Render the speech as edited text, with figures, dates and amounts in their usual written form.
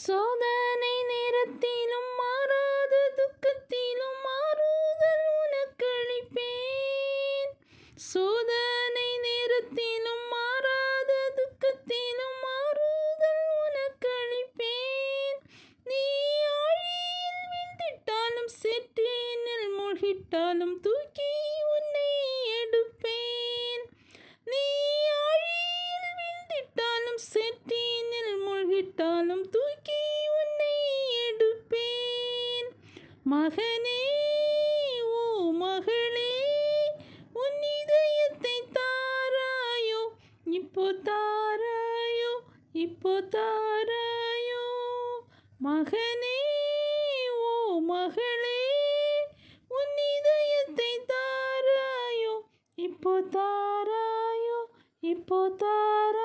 சோதனை நேரத்திலும் மாறாத துக்கத்திலும் மாறுதல் உனக்களிப்பேன். சோதனை நேரத்திலும் மாறாத துக்கத்திலும் மாறுதல் உனக்களிப்பேன். நீ ஆழியில் வீழ்ந்திட்டாலும் சேற்றினில் மூழ்கிட்டாலும் தூக்கி உன்னை எடுப்பேன். நீ ஆழியில் வீழ்ந்திட்டாலும் சேற்றினில் மூழ்கிட்டாலும் தூக்கி உன்னை எடுப்பேன். மகனே ஓ மகளே, உன் இதயத்தை தாராயோ, இப்போ தாராயோ, இப்போ தாராயோ. மகனே ஓ மகளே, உன் இதயத்தை தாராயோ, இப்போ தாராயோ, இப்போ தாராயோ.